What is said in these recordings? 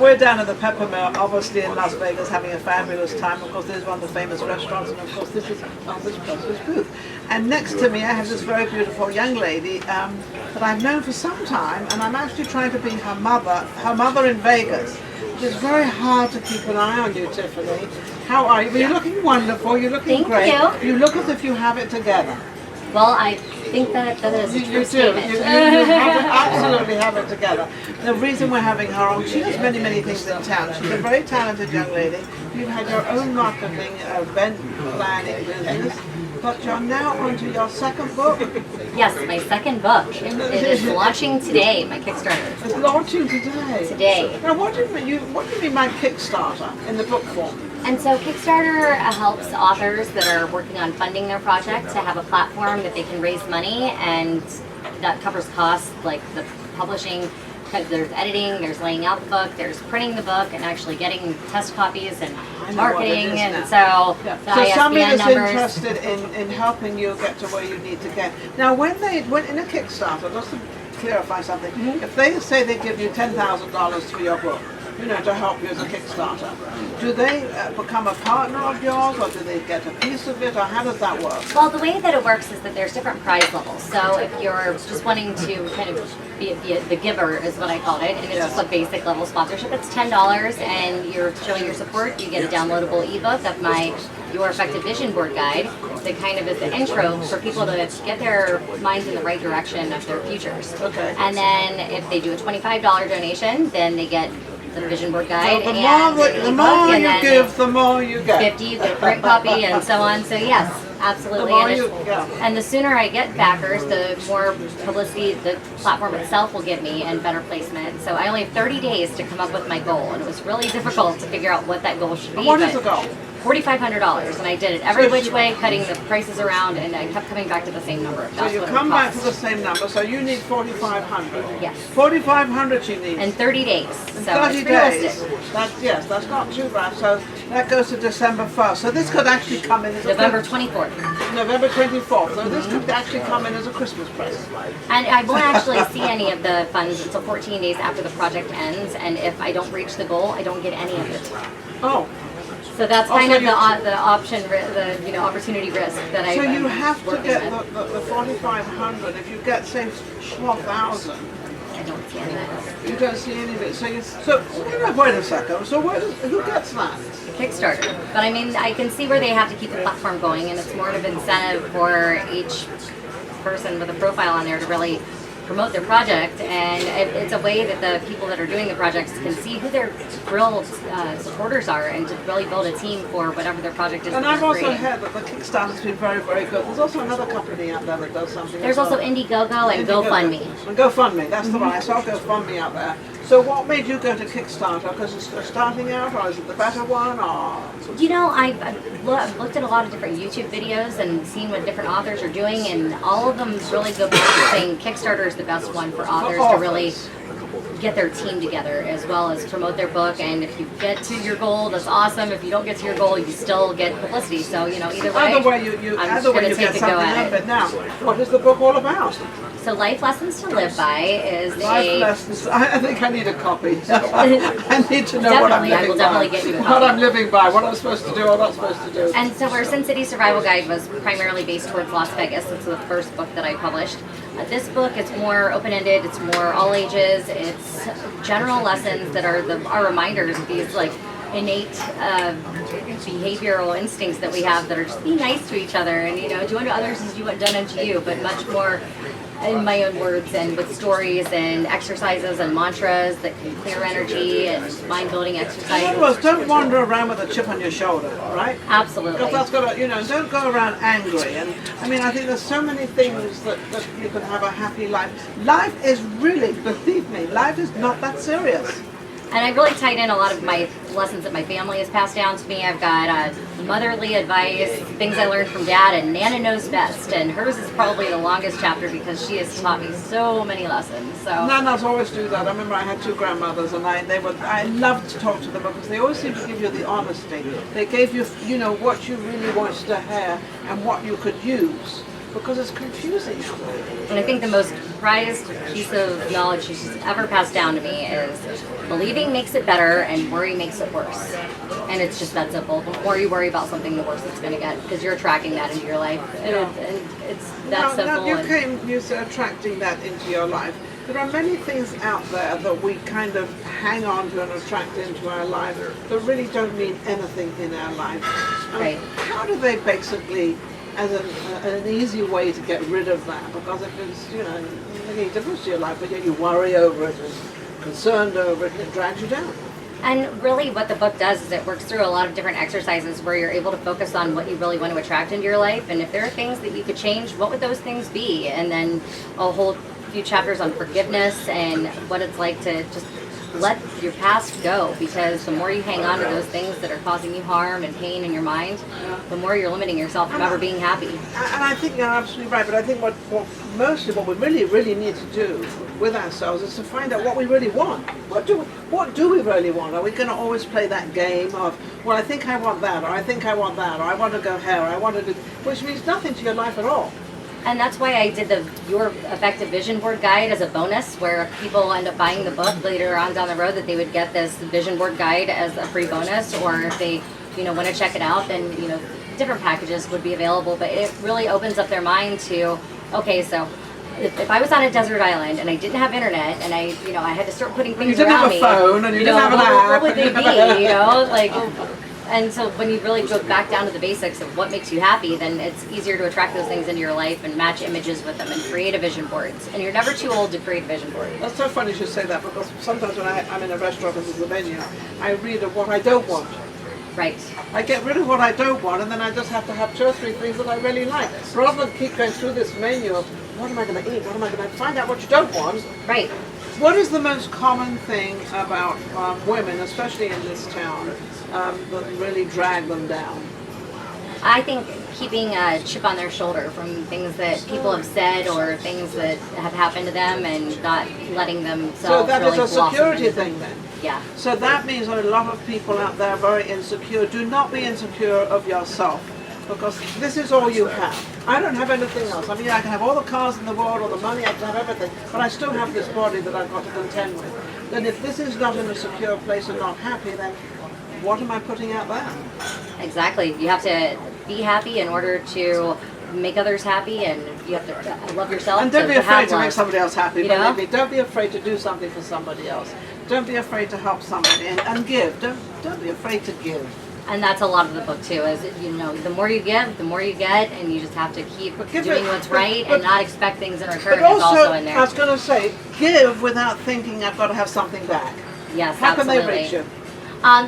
we're down at the Peppermill, obviously in Las Vegas, having a fabulous time. Of course, this is one of the famous restaurants, and of course, this is Elvis Presley's booth. And next to me, I have this very beautiful young lady that I've known for some time, and I'm actually trying to be her mother in Vegas. It's very hard to keep an eye on you, Tiffinie. How are you? Well, you're looking wonderful. You're looking great. Thank you. You look as if you have it together. Well, I think that is a true statement. You absolutely have it together. The reason we're having her on, she does many, many things in town. She's a very talented young lady. You've had your own marketing, event planning business, but you're now onto your second book. Yes, my second book. It is launching today, my Kickstarter. It's launching today. Today. Now, what do you mean by Kickstarter in the book form? And so Kickstarter helps authors that are working on funding their project to have a platform that they can raise money, and that covers costs like the publishing. There's editing, there's laying out the book, there's printing the book, and actually getting test copies and marketing, and so the So somebody ISBN that's numbers. interested in helping you get to where you need to get. Now, when in a Kickstarter, just to clarify something, if they say they give you $10,000 for your book, to help you as a Kickstarter, do they become a partner of yours, or do they get a piece of it, or how does that work? Well, the way that it works is that there's different prize levels. So if you're just wanting to kind of be the giver, is what I called it, and it's just a basic level sponsorship, it's $10, and you're showing your support. You get a downloadable ebook of my Your Effective Vision Board Guide that kind of is the intro for people to get their minds in the right direction of their futures. Okay. And then if they do a $25 donation, then they get the vision board guide, So and the more you give, the more you get. 50, you get a print copy, and so on. So yes, absolutely. And the sooner I get backers, the more publicity the platform itself will give me and better placement. So I only have 30 days to come up with my goal, and it was really difficult to figure out what that goal should be. What is the goal? $4,500, and I did it every which way, cutting the prices around, and I kept coming back to the same number. So you come back to the same number, so you need $4,500. Yes. $4,500 you need. In 30 days. In So 30 it's days. realistic. That's not too bad. So that goes to December 1st. So this could actually come in as November 24th. November 24th. So this could actually come in as a Christmas present. And I won't actually see any of the funds until 14 days after the project ends, and if I don't reach the goal, I don't get any of it. Oh. So that's kind of the option, the opportunity risk that I. So you have to get the 4,500. If you get say 12,000, I don't see any of it. you don't see any of it. So wait a second. So who gets that? Kickstarter. But I mean, I can see where they have to keep the platform going, and it's more of an incentive for each person with a profile on there to really promote their project, and it's a way that the people that are doing the projects can see who their real supporters are, and to really build a team for whatever their project is. And I've also heard that the Kickstarter's been very, very good. There's also another company out there that does something. There's also Indiegogo and GoFundMe. And GoFundMe, that's the one. I saw GoFundMe out there. So what made you go to Kickstarter? Because it's starting out, or is it the better one, or? I've looked at a lot of different YouTube videos and seen what different authors are doing, and all of them really go back to saying Kickstarter is the best one for authors to really get their team together, as well as promote their book. And if you get to your goal, that's awesome. If you don't get to your goal, you still get publicity. So either way, I'm just going to take a go at it. Now, what is the book all about? So Life Lessons to Live By is Life Lessons. I think I need a copy. I need to know what I'm living by. I will definitely get you a copy. What I'm living by, what I'm supposed to do, or not supposed to do. And so our Sin City Survival Guide was primarily based towards Las Vegas. It's the first book that I published. This book is more open-ended. It's more all ages. It's general lessons that are our reminders of these innate behavioral instincts that we have that are just be nice to each other, and do unto others as you want done unto you, but much more in my own words, and with stories and exercises and mantras that can clear energy, and mind-building exercises. In other words, don't wander around with a chip on your shoulder, right? Absolutely. Because that's got to, don't go around angry. And I mean, I think there's so many things that you can have a happy life. Life is really, believe me, life is not that serious. And I really tied in a lot of my lessons that my family has passed down to me. I've got motherly advice, things I learned from Dad, and Nana Knows Best. And hers is probably the longest chapter because she has taught me so many lessons. So Nanas always do that. I remember I had two grandmothers, and I loved to talk to them because they always seemed to give you the honesty. They gave you, what you really wanted to hear and what you could use. because it's confusing. And I think the most prized piece of knowledge she's ever passed down to me is believing makes it better and worry makes it worse. And it's just that simple. The more you worry about something, the worse it's going to get, because you're attracting that into your life. And it's that simple. Now you said attracting that into your life. There are many things out there that we kind of hang on to and attract into our life that really don't mean anything in our life. Right. How do they basically, as an easy way to get rid of that? Because if it's, making a difference to your life, but yet you worry over it and concerned over it, it drags you down. And really what the book does is it works through a lot of different exercises where you're able to focus on what you really want to attract into your life. And if there are things that you could change, what would those things be? And then a whole few chapters on forgiveness and what it's like to just let your past go, because the more you hang on to those things that are causing you harm and pain in your mind, the more you're limiting yourself from ever being happy. And I think you're absolutely right, but I think what we really need to do with ourselves is to find out what we really want. What do we really want? Are we going to always play that game of, well, I think I want that, or I think I want that, or I want to go here, or I want to do, which means nothing to your life at all. And that's why I did your effective vision board guide as a bonus, where if people end up buying the book later on down the road, that they would get this vision board guide as a free bonus, or if they want to check it out, then different packages would be available. But it really opens up their mind to, okay, so if I was on a desert island and I didn't have internet and I had to start putting things around me, you didn't have a phone and you didn't have an app, what would they be? And so when you really go back down to the basics of what makes you happy, then it's easier to attract those things into your life and match images with them and create a vision board. And you're never too old to create a vision board. That's so funny you should say that, because sometimes when I'm in a restaurant, this is the venue, I read of what I don't want. Right. I get rid of what I don't want, and then I just have to have 2 or 3 things that I really like. Rather than keep going through this menu of, what am I going to eat? What am I going to find out what you don't want? Right. What is the most common thing about women, especially in this town, that really drag them down? I think keeping a chip on their shoulder from things that people have said or things that have happened to them, and not letting themselves So that really is a security thing then? Yeah. So that means that a lot of people out there are very insecure. Do not be insecure of yourself, because this is all you have. I don't have anything else. I mean, I can have all the cars in the world, all the money, I can have everything, but I still have this body that I've got to contend with. Then if this is not in a secure place and not happy, then what am I putting out there? Exactly. You have to be happy in order to make others happy, and you have to love yourself. And don't be afraid to make love. somebody else happy. know? Don't be afraid to do something for somebody else. Don't be afraid to help somebody and give. Don't be afraid to give. And that's a lot of the book too, is the more you give, the more you get, and you just have to keep doing what's right and not expect things in return. But Is also in there. I was going to say, give without thinking I've got to have something back. Yes, How absolutely. can they reach you?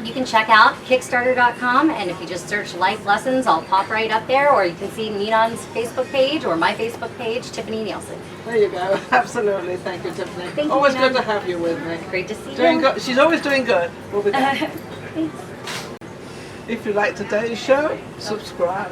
You can check out Kickstarter.com, and if you just search Life Lessons, I'll pop right up there, or you can see Ninon's Facebook page or my Facebook page, Tiffinie Nielsen. There you go. Absolutely. Thank you, Tiffinie. Thank you, always Ninon. good to have you with me. Great to see Doing you. good. She's always doing good. We'll be back. Thanks. If you like today's show, subscribe.